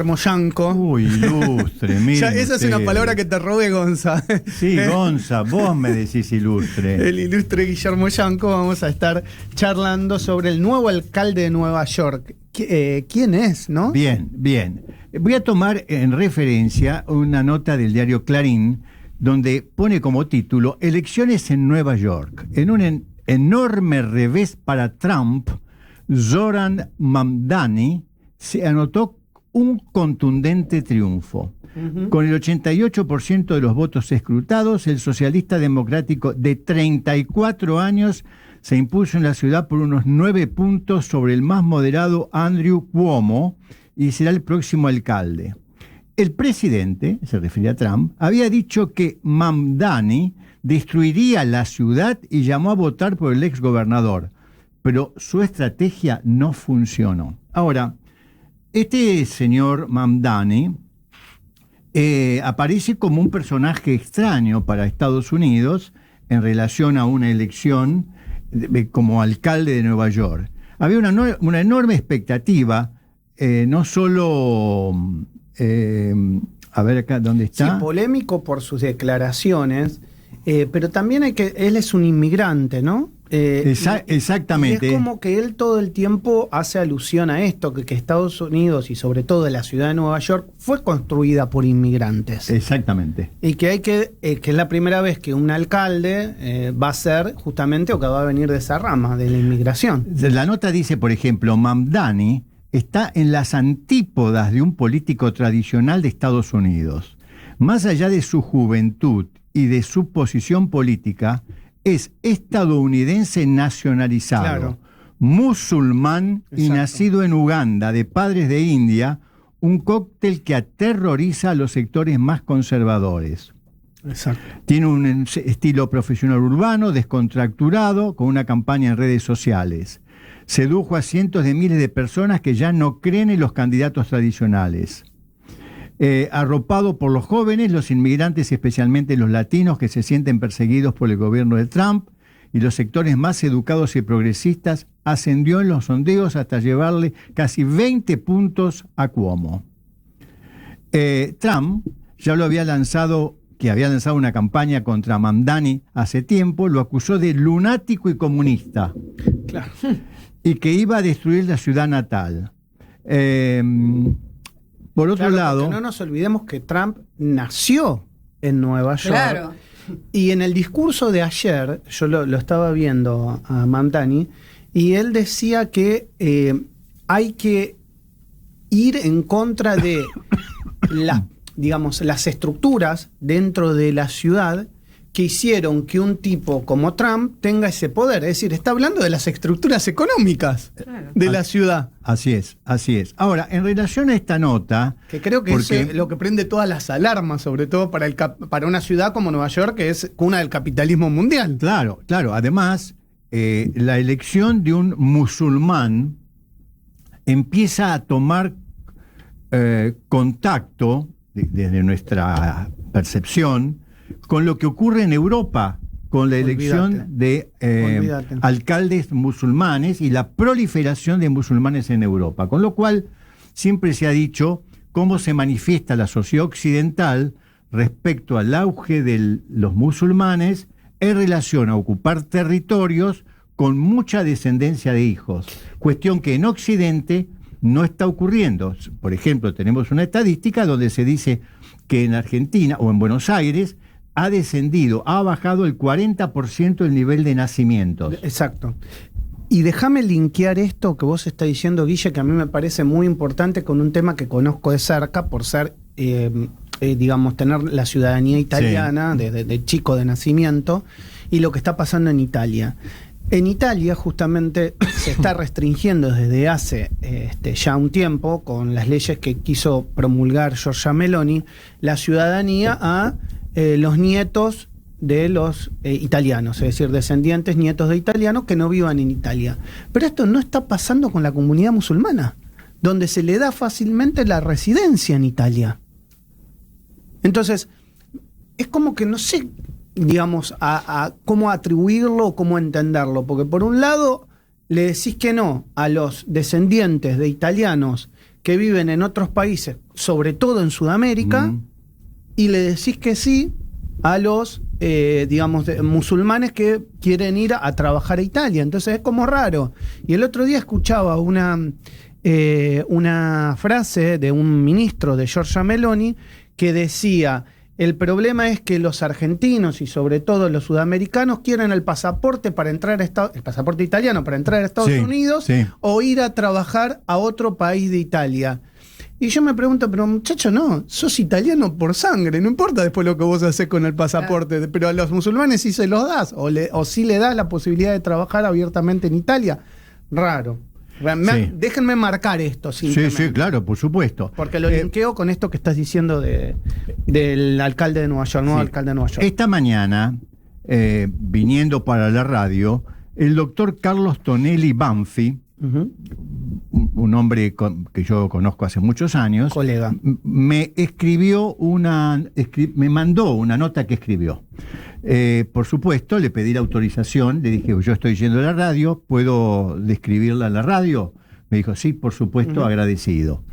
Moyanco. Uy, ilustre, mire. Esa es una palabra que te robé, Gonza. Sí, Gonza, vos me decís ilustre. El ilustre Guillermo Yanco. Vamos a estar charlando sobre el nuevo alcalde de Nueva York. ¿Quién es, no? Bien, bien. Voy a tomar en referencia una nota del diario Clarín, donde pone como título Elecciones en Nueva York. En un enorme revés para Trump, Zoran Mamdani se anotó un contundente triunfo. Con el 88% de los votos escrutados, el socialista democrático de 34 años se impuso en la ciudad por unos 9 puntos sobre el más moderado Andrew Cuomo y será el próximo alcalde. El presidente, se refería a Trump, había dicho que Mamdani destruiría la ciudad y llamó a votar por el exgobernador, pero su estrategia no funcionó. Ahora, este señor Mamdani aparece como un personaje extraño para Estados Unidos en relación a una elección como alcalde de Nueva York. Había una enorme expectativa, no solo... a ver acá, ¿dónde está? Sí, polémico por sus declaraciones, pero también él es un inmigrante, ¿no? Exactamente. Y es como que él todo el tiempo hace alusión a esto, que Estados Unidos y sobre todo la ciudad de Nueva York fue construida por inmigrantes. Exactamente. Y que que es la primera vez que un alcalde va a ser justamente o que va a venir de esa rama, de la inmigración. La nota dice, por ejemplo, Mamdani está en las antípodas de un político tradicional de Estados Unidos. Más allá de su juventud y de su posición política, es estadounidense nacionalizado, claro, musulmán. Exacto. Y nacido en Uganda, de padres de India, un cóctel que aterroriza a los sectores más conservadores. Exacto. Tiene un estilo profesional urbano, descontracturado, con una campaña en redes sociales. Sedujo a cientos de miles de personas que ya no creen en los candidatos tradicionales. Arropado por los jóvenes, los inmigrantes, especialmente los latinos que se sienten perseguidos por el gobierno de Trump, y los sectores más educados y progresistas, ascendió en los sondeos hasta llevarle casi 20 puntos a Cuomo. Trump ya había lanzado una campaña contra Mamdani hace tiempo, lo acusó de lunático y comunista. Claro. Y que iba a destruir la ciudad natal. Por otro lado... No nos olvidemos que Trump nació en Nueva York. Claro. Y en el discurso de ayer, yo lo estaba viendo a Mamdani, y él decía que hay que ir en contra de las estructuras dentro de la ciudad que hicieron que un tipo como Trump tenga ese poder. Es decir, está hablando de las estructuras económicas, claro, de la ciudad. Así es, así es. Ahora, en relación a esta nota... Que creo que es lo que prende todas las alarmas, sobre todo para una ciudad como Nueva York, que es cuna del capitalismo mundial. Claro, claro. Además, la elección de un musulmán empieza a tomar contacto, desde nuestra percepción, con lo que ocurre en Europa, con la elección de alcaldes musulmanes y la proliferación de musulmanes en Europa. Con lo cual, siempre se ha dicho cómo se manifiesta la sociedad occidental respecto al auge de los musulmanes en relación a ocupar territorios con mucha descendencia de hijos. Cuestión que en Occidente no está ocurriendo. Por ejemplo, tenemos una estadística donde se dice que en Argentina o en Buenos Aires ha bajado el 40% el nivel de nacimientos. Exacto. Y déjame linkear esto que vos estás diciendo, Guille, que a mí me parece muy importante, con un tema que conozco de cerca por ser, tener la ciudadanía italiana, sí, de chico de nacimiento, y lo que está pasando en Italia. En Italia justamente se está restringiendo desde hace ya un tiempo, con las leyes que quiso promulgar Giorgia Meloni, la ciudadanía a los nietos de los italianos, es decir, descendientes, nietos de italianos que no vivan en Italia. Pero esto no está pasando con la comunidad musulmana, donde se le da fácilmente la residencia en Italia. Entonces, es como que no sé, digamos, a cómo atribuirlo o cómo entenderlo, porque por un lado le decís que no a los descendientes de italianos que viven en otros países, sobre todo en Sudamérica, y le decís que sí a los, musulmanes que quieren ir a trabajar a Italia. Entonces es como raro. Y el otro día escuchaba una frase de un ministro de Giorgia Meloni que decía: el problema es que los argentinos y sobre todo los sudamericanos quieren el pasaporte para entrar a el pasaporte italiano para entrar a Estados Unidos o ir a trabajar a otro país de Italia. Y yo me pregunto, pero muchacho, no, sos italiano por sangre, no importa después lo que vos haces con el pasaporte, pero a los musulmanes sí se los das, o sí le das la posibilidad de trabajar abiertamente en Italia. Raro. Déjenme marcar esto. Sí, claro, por supuesto. Porque lo linkeo con esto que estás diciendo del alcalde de Nueva York, nuevo alcalde de Nueva York. Esta mañana, viniendo para la radio, el doctor Carlos Tonelli Banfi, un hombre que yo conozco hace muchos años, colega, me mandó una nota que escribió. Por supuesto, le pedí la autorización, le dije, yo estoy yendo a la radio, ¿puedo describirla a la radio? Me dijo, sí, por supuesto, agradecido.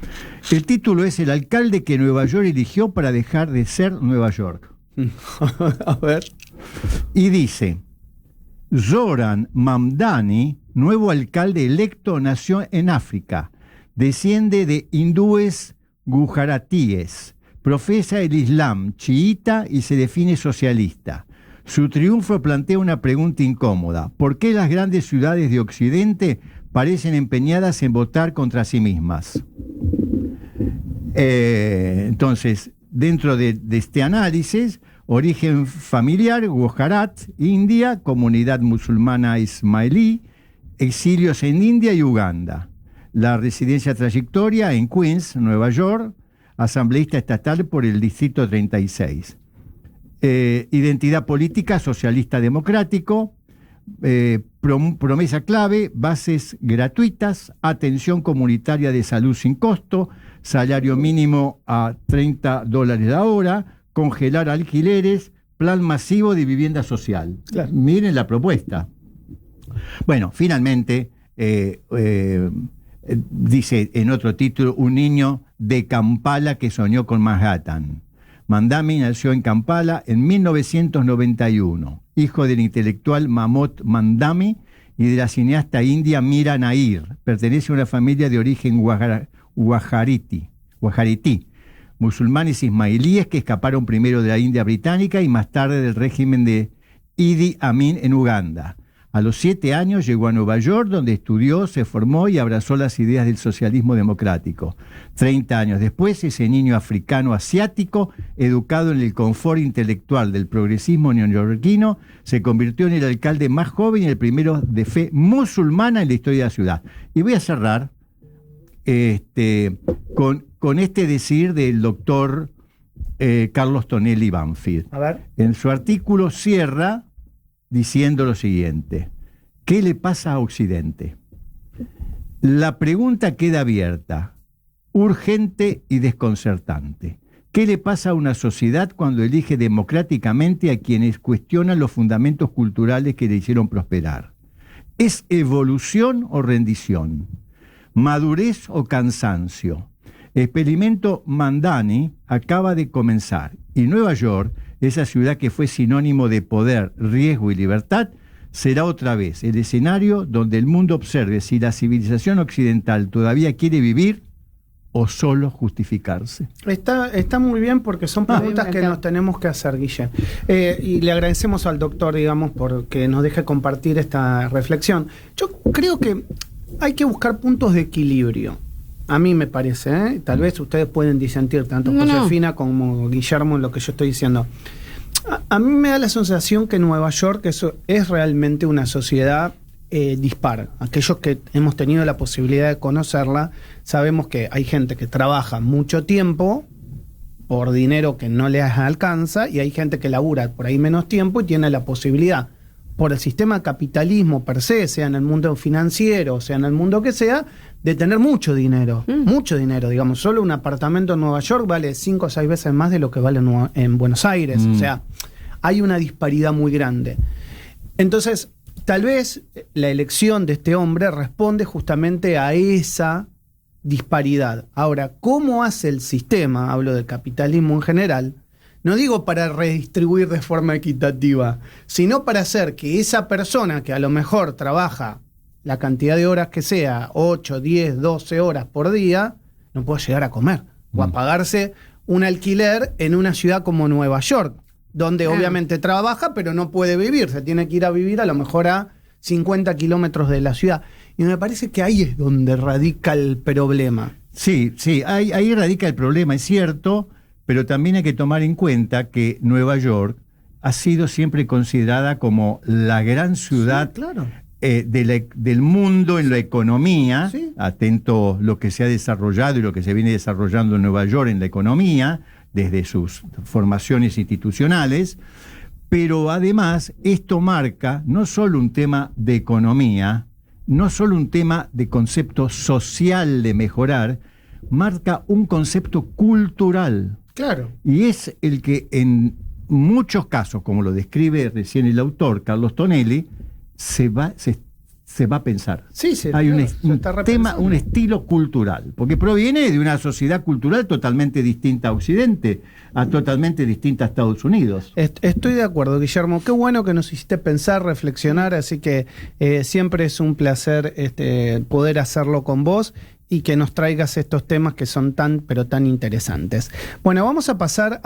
El título es: el alcalde que Nueva York eligió para dejar de ser Nueva York. A ver. Y dice: Zoran Mamdani, nuevo alcalde electo, nació en África, desciende de hindúes gujaratíes, profesa el Islam chiita y se define socialista. Su triunfo plantea una pregunta incómoda: ¿por qué las grandes ciudades de Occidente parecen empeñadas en votar contra sí mismas? Entonces, dentro de este análisis: origen familiar, Gujarat, India, comunidad musulmana ismailí, exilios en India y Uganda. La residencia trayectoria en Queens, Nueva York, asambleísta estatal por el distrito 36. Identidad política, socialista democrático, promesa clave, bases gratuitas, atención comunitaria de salud sin costo, salario mínimo a $30 la hora, congelar alquileres, plan masivo de vivienda social. Claro. Miren la propuesta. Bueno, finalmente, dice en otro título: un niño de Kampala que soñó con Manhattan. Mamdani nació en Kampala en 1991, hijo del intelectual Mahmood Mamdani y de la cineasta india Mira Nair. Pertenece a una familia de origen gujaratí, musulmanes ismailíes que escaparon primero de la India británica y más tarde del régimen de Idi Amin en Uganda. A los 7 años llegó a Nueva York, donde estudió, se formó y abrazó las ideas del socialismo democrático. 30 años después, ese niño africano-asiático, educado en el confort intelectual del progresismo neoyorquino, se convirtió en el alcalde más joven y el primero de fe musulmana en la historia de la ciudad. Y voy a cerrar con este decir del doctor Carlos Tonelli Banfi. A ver. En su artículo cierra diciendo lo siguiente: ¿qué le pasa a Occidente? La pregunta queda abierta, urgente y desconcertante. ¿Qué le pasa a una sociedad cuando elige democráticamente a quienes cuestionan los fundamentos culturales que le hicieron prosperar? ¿Es evolución o rendición? ¿Madurez o cansancio? El experimento Mamdani acaba de comenzar y Nueva York, esa ciudad que fue sinónimo de poder, riesgo y libertad, será otra vez el escenario donde el mundo observe si la civilización occidental todavía quiere vivir o solo justificarse. Está muy bien, porque son preguntas que nos tenemos que hacer, Guille. Y le agradecemos al doctor, porque nos deje compartir esta reflexión. Yo creo que hay que buscar puntos de equilibrio. A mí me parece, tal vez ustedes pueden disentir, tanto Josefina como Guillermo, en lo que yo estoy diciendo. A mí me da la sensación que Nueva York es realmente una sociedad dispar. Aquellos que hemos tenido la posibilidad de conocerla, sabemos que hay gente que trabaja mucho tiempo por dinero que no les alcanza, y hay gente que labura por ahí menos tiempo y tiene la posibilidad, por el sistema capitalismo per se, sea en el mundo financiero, sea en el mundo que sea, de tener mucho dinero. Mucho dinero, digamos. Solo un apartamento en Nueva York vale 5 o 6 veces más de lo que vale en Buenos Aires. O sea, hay una disparidad muy grande. Entonces, tal vez la elección de este hombre responde justamente a esa disparidad. Ahora, ¿cómo hace el sistema? Hablo del capitalismo en general. No digo para redistribuir de forma equitativa, sino para hacer que esa persona que a lo mejor trabaja la cantidad de horas que sea, 8, 10, 12 horas por día, no pueda llegar a comer o a pagarse un alquiler en una ciudad como Nueva York, donde obviamente trabaja, pero no puede vivir. Se tiene que ir a vivir a lo mejor a 50 kilómetros de la ciudad. Y me parece que ahí es donde radica el problema. Sí, ahí radica el problema, es cierto, pero también hay que tomar en cuenta que Nueva York ha sido siempre considerada como la gran ciudad, sí, claro, del mundo en la economía. Sí. Atento lo que se ha desarrollado y lo que se viene desarrollando en Nueva York en la economía, desde sus formaciones institucionales. Pero además esto marca no solo un tema de economía, no solo un tema de concepto social de mejorar, marca un concepto cultural. Claro. Y es el que en muchos casos, como lo describe recién el autor, Carlos Tonelli, se va a pensar. Sí, hay claro, un tema, un estilo cultural, porque proviene de una sociedad cultural totalmente distinta a Occidente, a totalmente distinta a Estados Unidos. Estoy de acuerdo, Guillermo. Qué bueno que nos hiciste pensar, reflexionar, así que siempre es un placer poder hacerlo con vos y que nos traigas estos temas que son tan, pero tan interesantes. Bueno, vamos a pasar